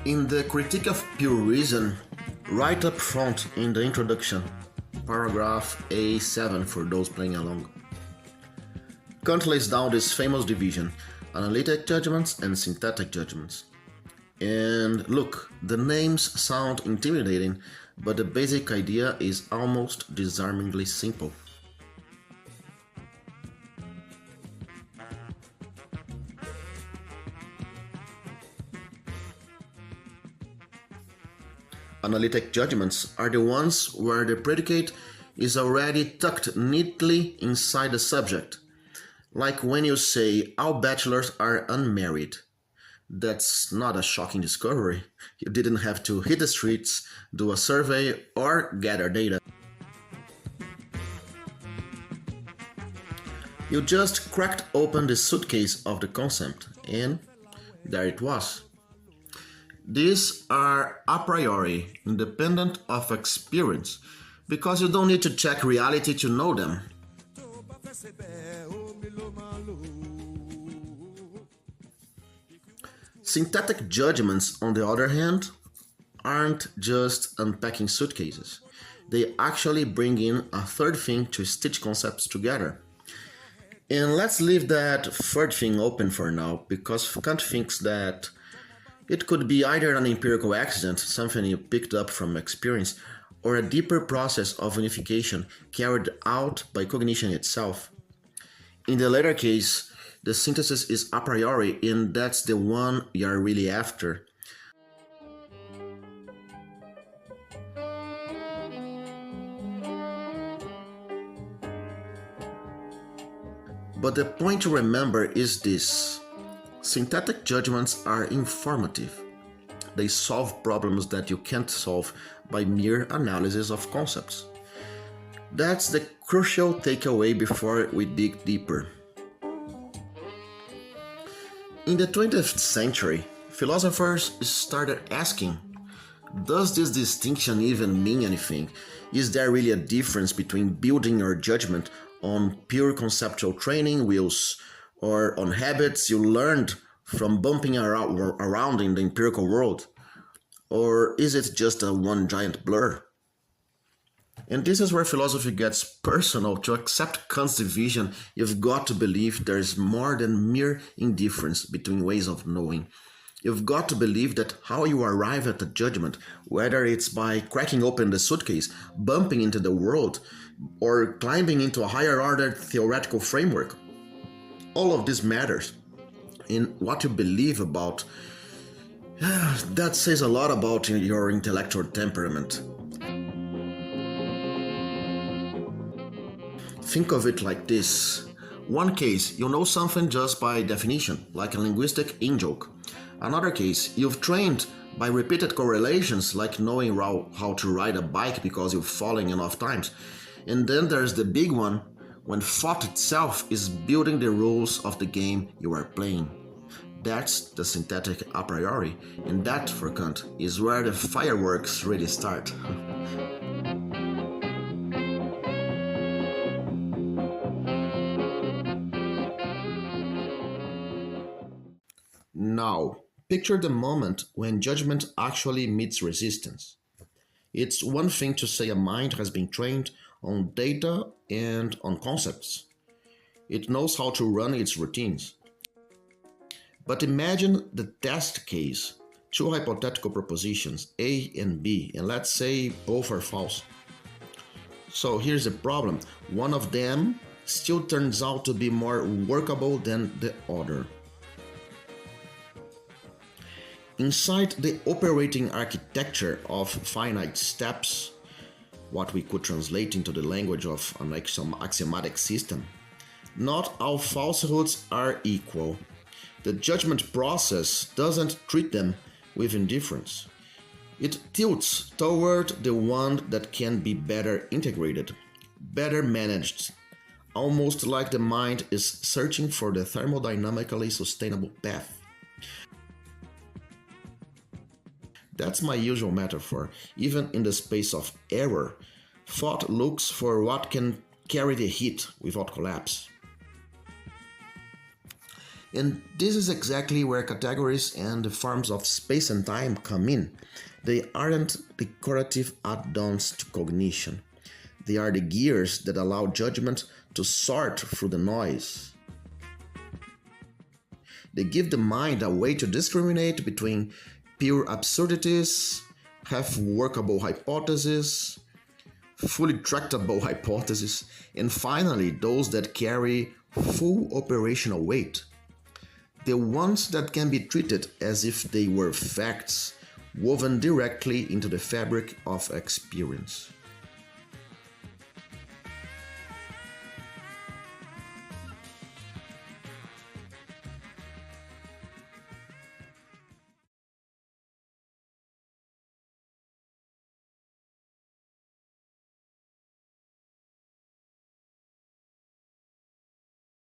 In the Critique of Pure Reason, right up front in the introduction, paragraph A7 for those playing along, Kant lays down this famous division, analytic judgments and synthetic judgments. And look, the names sound intimidating, but the basic idea is almost disarmingly simple. Analytic judgments are the ones where the predicate is already tucked neatly inside the subject. Like when you say, all bachelors are unmarried. That's not a shocking discovery. You didn't have to hit the streets, do a survey, or gather data. You just cracked open the suitcase of the concept, and there it was. These are a priori, independent of experience, because you don't need to check reality to know them. Synthetic judgments, on the other hand, aren't just unpacking suitcases. They actually bring in a third thing to stitch concepts together. And let's leave that third thing open for now, because Kant thinks that it could be either an empirical accident, something you picked up from experience, or a deeper process of unification carried out by cognition itself. In the latter case, the synthesis is a priori, and that's the one you're really after. But the point to remember is this. Synthetic judgments are informative. They solve problems that you can't solve by mere analysis of concepts. That's the crucial takeaway before we dig deeper. In the 20th century, philosophers started asking, does this distinction even mean anything? Is there really a difference between building your judgment on pure conceptual training wheels or on habits you learned from bumping around in the empirical world? Or is it just a one giant blur? And this is where philosophy gets personal. To accept Kant's division, you've got to believe there's more than mere indifference between ways of knowing. You've got to believe that how you arrive at a judgment, whether it's by cracking open the suitcase, bumping into the world, or climbing into a higher order theoretical framework, all of this matters. And what you believe about, that says a lot about your intellectual temperament. Think of it like this. One case, you know something just by definition, like a linguistic in-joke. Another case, you've trained by repeated correlations, like knowing how to ride a bike because you've fallen enough times. And then there's the big one, when thought itself is building the rules of the game you are playing. That's the synthetic a priori, and that, for Kant, is where the fireworks really start. Now, picture the moment when judgment actually meets resistance. It's one thing to say a mind has been trained on data and on concepts. It knows how to run its routines. But imagine the test case, two hypothetical propositions, A and B, and let's say both are false. So here's the problem. One of them still turns out to be more workable than the other. Inside the operating architecture of finite steps, what we could translate into the language of an axiomatic system, not all falsehoods are equal. The judgment process doesn't treat them with indifference. It tilts toward the one that can be better integrated, better managed, almost like the mind is searching for the thermodynamically sustainable path. That's my usual metaphor. Even in the space of error, thought looks for what can carry the heat without collapse. And this is exactly where categories and the forms of space and time come in. They aren't decorative add-ons to cognition. They are the gears that allow judgment to sort through the noise. They give the mind a way to discriminate between pure absurdities, half-workable hypotheses, fully tractable hypotheses, and finally those that carry full operational weight. The ones that can be treated as if they were facts woven directly into the fabric of experience.